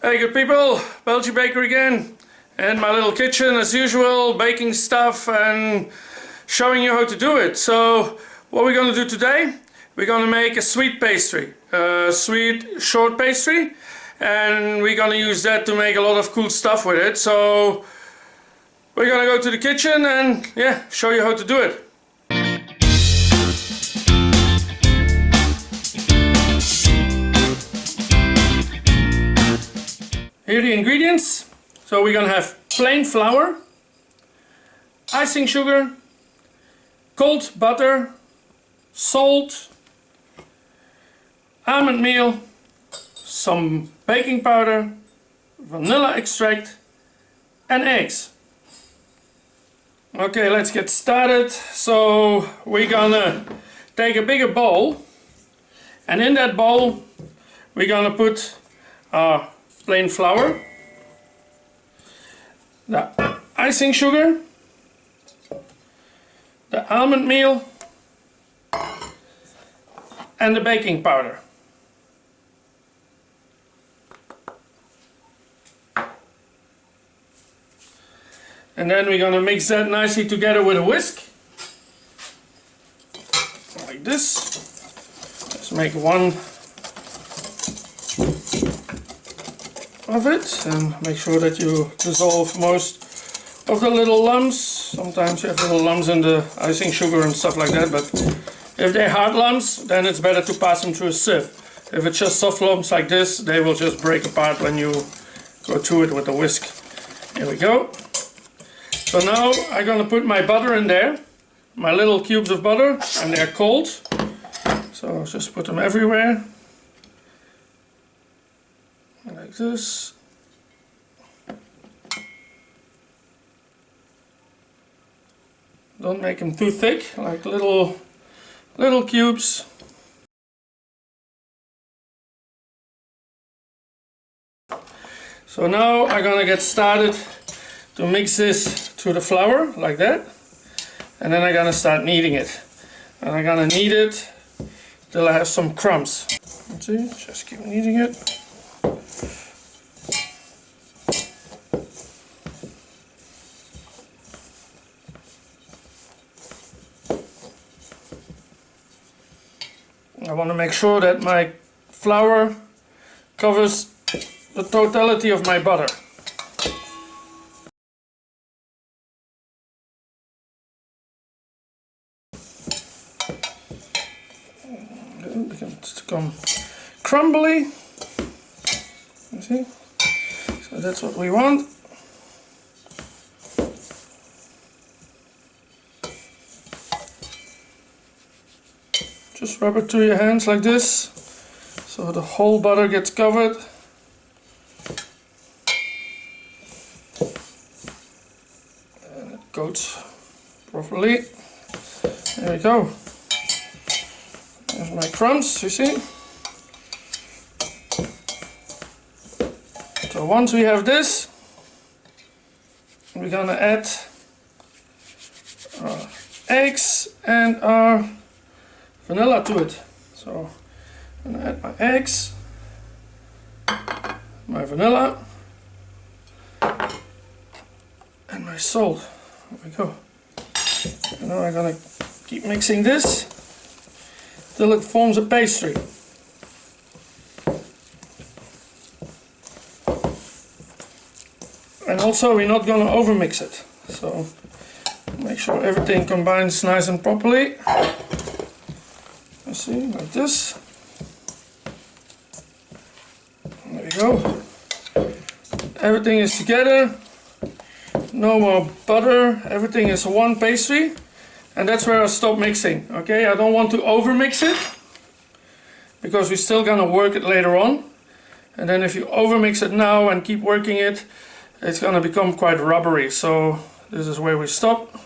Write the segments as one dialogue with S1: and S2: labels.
S1: Hey good people, Belgian Baker again, and my little kitchen as usual, baking stuff and showing you how to do it. So what we're going to do today, we're going to make a sweet pastry, sweet short pastry, and we're going to use that to make a lot of cool stuff with it. So we're going to go to the kitchen and yeah, show you how to do it. Here are the ingredients. So we're gonna have plain flour, icing sugar, cold butter, salt, almond meal, some baking powder, vanilla extract and eggs. Okay, let's get started. So we're gonna take a bigger bowl, and in that bowl we're gonna put our plain flour, the icing sugar, the almond meal and the baking powder. And then we're going to mix that nicely together with a whisk, like this. Let's make one of it and make sure that you dissolve most of the little lumps. Sometimes you have little lumps in the icing sugar and stuff like that, but if they're hard lumps, then it's better to pass them through a sieve. If it's just soft lumps like this, they will just break apart when you go through it with the whisk. Here we go. So now I'm going to put my butter in there, my little cubes of butter, and they're cold, so I'll just put them everywhere. Like this. Don't make them too thick, like little cubes. So now I'm gonna get started to mix this to the flour like that, and then I'm gonna start kneading it. And I'm gonna knead it till I have some crumbs. Let's see, just keep kneading it. I want to make sure that my flour covers the totality of my butter. It begins to become crumbly. You see? So that's what we want. Just rub it through your hands like this, so the whole butter gets covered. And it coats properly. There we go. There's my crumbs, you see. So once we have this, we're gonna add our eggs and our vanilla to it. So I'm gonna add my eggs, my vanilla and my salt. There we go. And now I'm gonna keep mixing this till it forms a pastry. And also we're not gonna overmix it. So make sure everything combines nice and properly. See, like this. There we go. Everything is together. No more butter. Everything is one pastry. And that's where I stop mixing. Okay, I don't want to overmix it, because we're still gonna work it later on. And then if you overmix it now and keep working it, it's gonna become quite rubbery. So this is where we stop.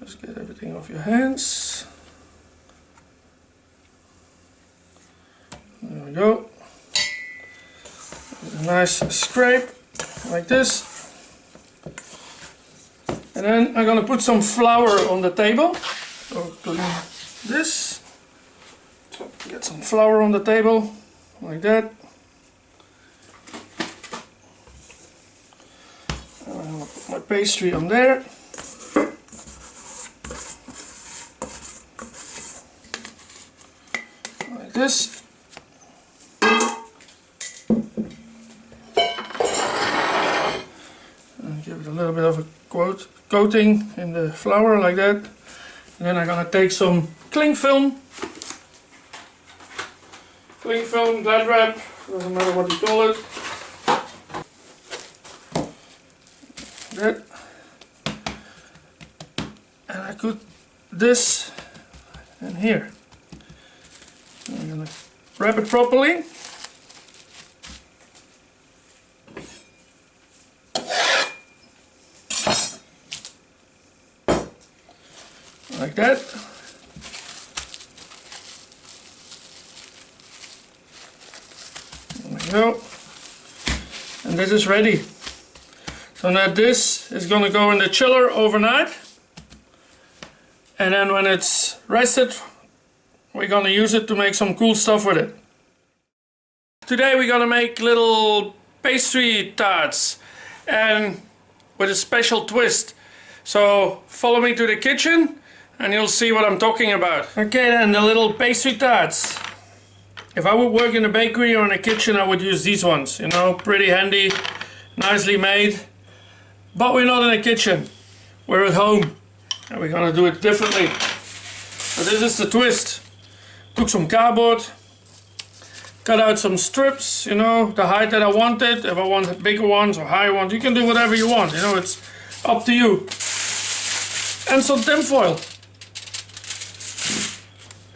S1: Just get everything off your hands. There we go. A nice scrape like this. And then I'm going to put some flour on the table. So clean this. So get some flour on the table like that. my pastry on there. Like this. And give it a little bit of a coating in the flour like that. And then I'm gonna take some cling film, glad wrap, doesn't matter what you call it. That. And I put this in here. I'm gonna wrap it properly. Like that. There we go. And this is ready. So now this is going to go in the chiller overnight. And then when it's rested, we're going to use it to make some cool stuff with it. Today we're going to make little pastry tarts, and with a special twist. So follow me to the kitchen and you'll see what I'm talking about. Okay, then the little pastry tarts. If I would work in a bakery or in a kitchen, I would use these ones. You know, pretty handy, nicely made. But we're not in a kitchen. We're at home. And we're gonna do it differently. So this is the twist. Took some cardboard, cut out some strips, you know, the height that I wanted. If I want bigger ones or higher ones, you can do whatever you want, you know, it's up to you. And some tin foil.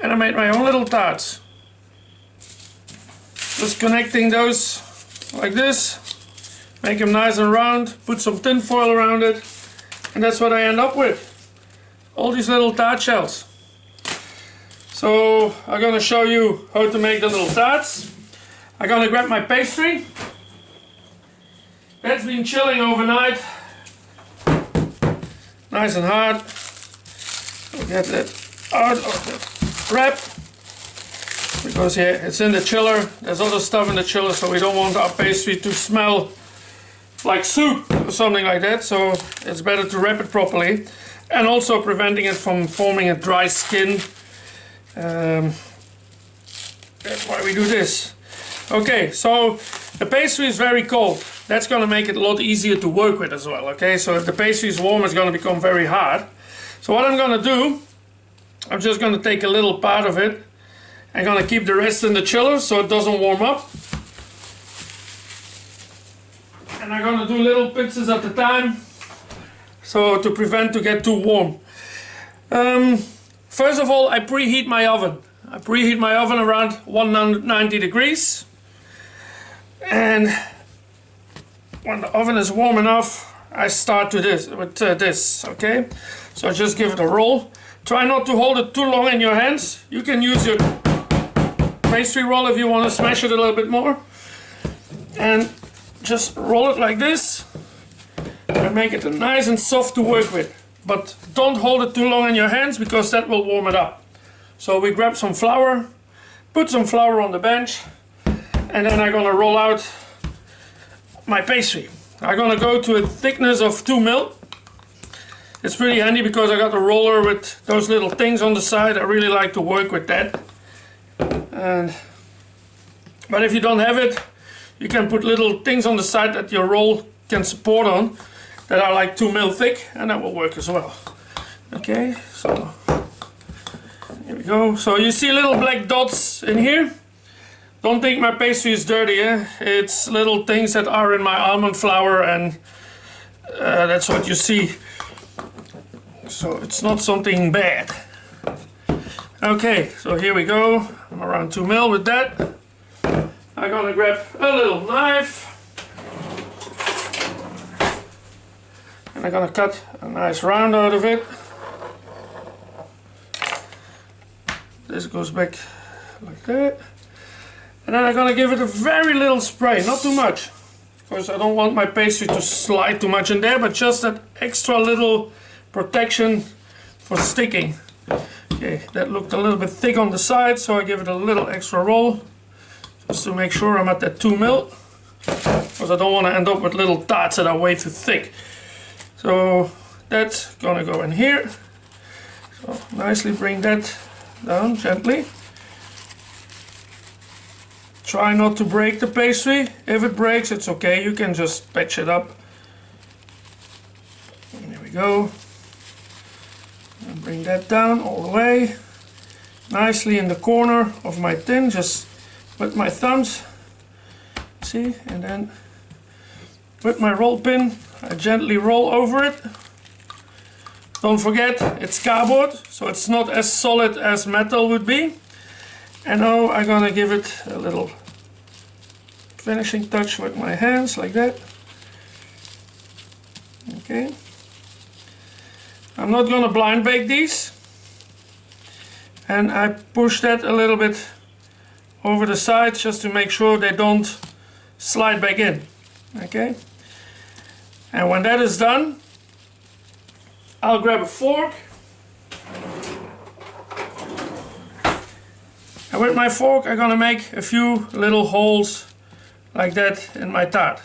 S1: And I made my own little tarts. Just connecting those like this. Make them nice and round. Put some tin foil around it. And that's what I end up with. All these little tart shells. So I'm going to show you how to make the little tarts. I'm going to grab my pastry. That's been chilling overnight. Nice and hard. I'll get that out of the wrap. Because yeah, it's in the chiller. There's other stuff in the chiller, so we don't want our pastry to smell like soup or something like that. So it's better to wrap it properly. And also preventing it from forming a dry skin. That's why we do this. Okay, so the pastry is very cold. That's going to make it a lot easier to work with as well. Okay, so if the pastry is warm, it's going to become very hard. So what I'm going to do, I'm just going to take a little part of it. I'm going to keep the rest in the chiller so it doesn't warm up. And I'm going to do little pieces at a time, so to prevent to get too warm. First of all, I preheat my oven. I preheat my oven around 190 degrees. And when the oven is warm enough, I start with this, okay? So just give it a roll. Try not to hold it too long in your hands. You can use your pastry roll if you want to smash it a little bit more. And just roll it like this and make it nice and soft to work with. But don't hold it too long in your hands because that will warm it up. So we grab some flour, put some flour on the bench, and then I'm gonna roll out my pastry. I'm gonna go to a thickness of 2 mil. It's pretty handy because I got a roller with those little things on the side. I really like to work with that. But if you don't have it, you can put little things on the side that your roll can support on that are like 2 mil thick, and that will work as well. Okay, so here we go. So you see little black dots in here. Don't think my pastry is dirty, eh? It's little things that are in my almond flour, and that's what you see. So it's not something bad. Okay, so here we go. I'm around 2 mil with that. I'm gonna grab a little knife. And I'm gonna cut a nice round out of it. This goes back like that. And then I'm gonna give it a very little spray, not too much. Because I don't want my pastry to slide too much in there, but just that extra little protection for sticking. Okay, that looked a little bit thick on the side, so I give it a little extra roll. Just to make sure I'm at that 2 mil. Because I don't want to end up with little tarts that are way too thick. So that's gonna go in here. So nicely bring that down gently. Try not to break the pastry. If it breaks, it's okay, you can just patch it up. And there we go. And bring that down all the way. Nicely in the corner of my tin, just with my thumbs. See, and then with my roll pin, I gently roll over it. Don't forget, it's cardboard, so it's not as solid as metal would be. And now I'm gonna give it a little finishing touch with my hands, like that. Okay. I'm not gonna blind bake these. And I push that a little bit over the sides just to make sure they don't slide back in. Okay. And when that is done, I'll grab a fork. And with my fork I'm gonna make a few little holes like that in my tart.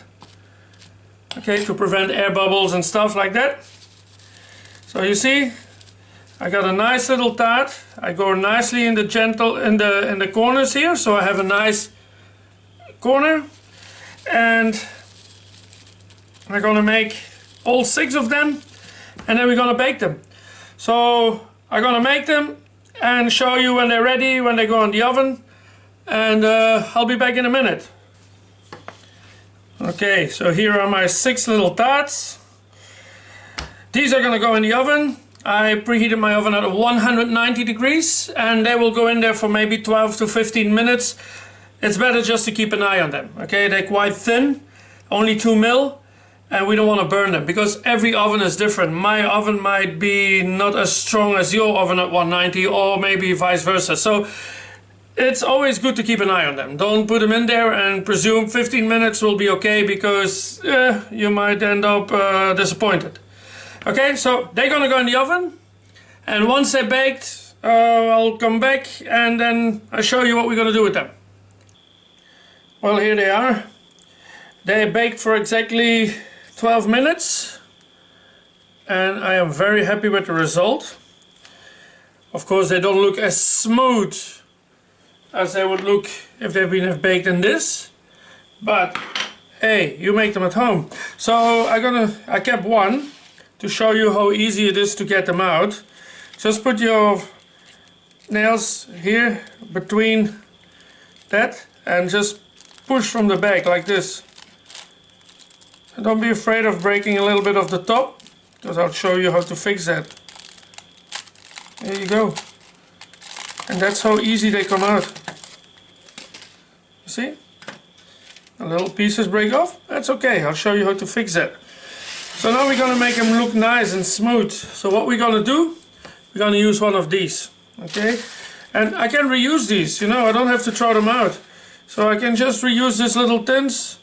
S1: Okay, to prevent air bubbles and stuff like that. So you see, I got a nice little tart. I go nicely in the corners here, so I have a nice corner. And we're gonna make all 6 of them, and then we're gonna bake them. So I'm gonna make them and show you when they're ready, when they go in the oven, and I'll be back in a minute. Okay, so here are my 6 little tarts. These are gonna go in the oven. I preheated my oven at 190 degrees, and they will go in there for maybe 12 to 15 minutes. It's better just to keep an eye on them. Okay, they're quite thin, only 2 mil. And we don't want to burn them because every oven is different. My oven might be not as strong as your oven at 190, or maybe vice versa. So it's always good to keep an eye on them. Don't put them in there and presume 15 minutes will be okay, because you might end up disappointed. Okay, so they're gonna go in the oven, and once they're baked, I'll come back and then I'll show you what we're gonna do with them. Well, here they are. They're baked for exactly 12 minutes, and I am very happy with the result. Of course, they don't look as smooth as they would look if they've been baked in this, but hey, you make them at home. So I kept one to show you how easy it is to get them out. Just put your nails here between that and just push from the back like this. And don't be afraid of breaking a little bit of the top, because I'll show you how to fix that. There you go. And that's how easy they come out. You see? The little pieces break off. That's okay, I'll show you how to fix that. So now we're gonna make them look nice and smooth. So what we're gonna do, we're gonna use one of these. Okay? And I can reuse these, you know, I don't have to throw them out. So I can just reuse these little tins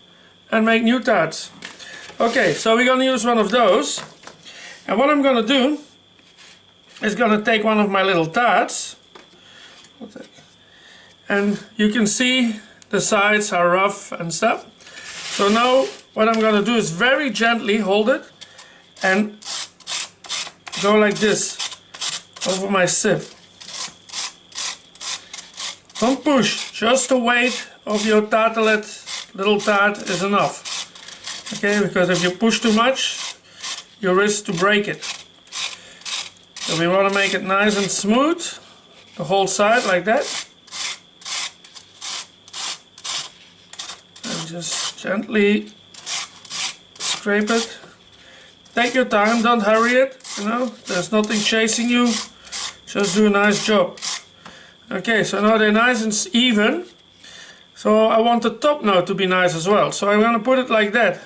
S1: and make new tarts. Okay, so we're gonna use one of those. And what I'm gonna do is gonna take one of my little tarts. And you can see the sides are rough and stuff. So now what I'm gonna do is very gently hold it and go like this over my sieve. Don't push, just the weight of your tartlet, little tart, is enough. Okay, because if you push too much, you risk to break it. So we want to make it nice and smooth, the whole side like that. And just gently scrape it. Take your time, don't hurry it, you know, there's nothing chasing you, just do a nice job. Okay, so now they're nice and even. So I want the top now to be nice as well. So I'm going to put it like that.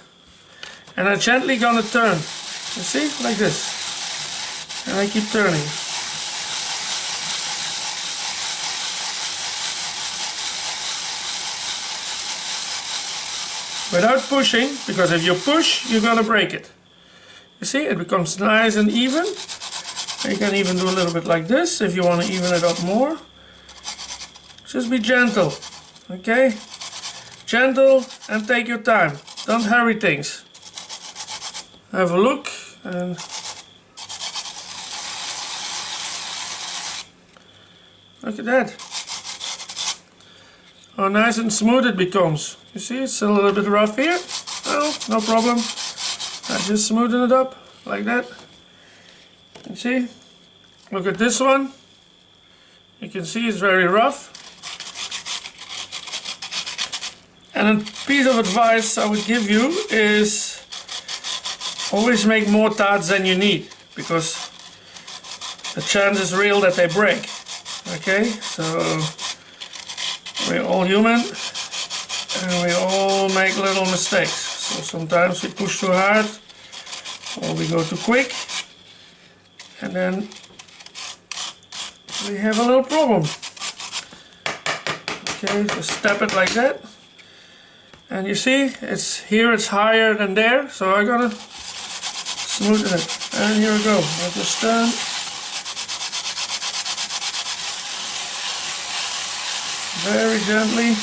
S1: And I'm gently going to turn. You see? Like this. And I keep turning. Without pushing, because if you push, you're going to break it. You see? It becomes nice and even. And you can even do a little bit like this if you want to even it up more. Just be gentle. Okay? Gentle and take your time. Don't hurry things. Have a look and look at that. How nice and smooth it becomes. You see, it's a little bit rough here. Well, no problem. I just smoothen it up like that. You see? Look at this one. You can see it's very rough. And a piece of advice I would give you is always make more tarts than you need, because the chance is real that they break. Okay, so we're all human and we all make little mistakes. So sometimes we push too hard or we go too quick, and then we have a little problem. Okay, just tap it like that. And you see, it's here, it's higher than there, so I'm gonna smoothen it. And here we go. I'll just turn. Very gently.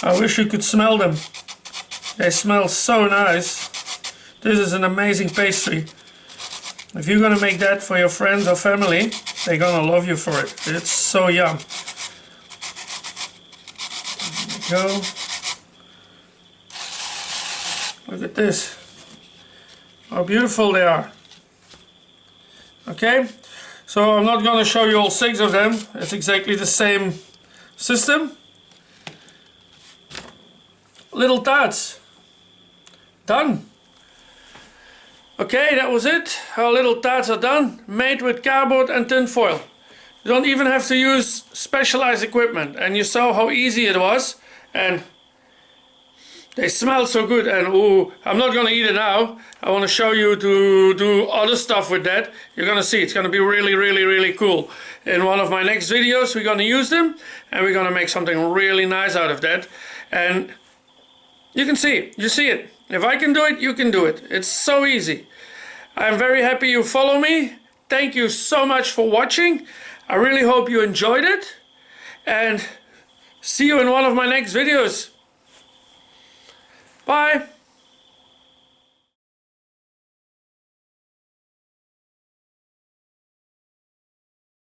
S1: I wish you could smell them. They smell so nice. This is an amazing pastry. If you're gonna make that for your friends or family, they're gonna love you for it. It's so yum. There you go. Look at this. How beautiful they are. Okay, so I'm not gonna show you all 6 of them. It's exactly the same system. Little tarts. Done. Okay, that was it. Our little tarts are done. Made with cardboard and tin foil. You don't even have to use specialized equipment. And you saw how easy it was. And they smell so good. And ooh, I'm not gonna eat it now. I want to show you to do other stuff with that. You're gonna see it's gonna be really, really, really cool. In one of my next videos we're gonna use them. And we're gonna make something really nice out of that. And you can see it. You see it. If I can do it, you can do it. It's so easy. I'm very happy you follow me. Thank you so much for watching. I really hope you enjoyed it. And see you in one of my next videos. Bye.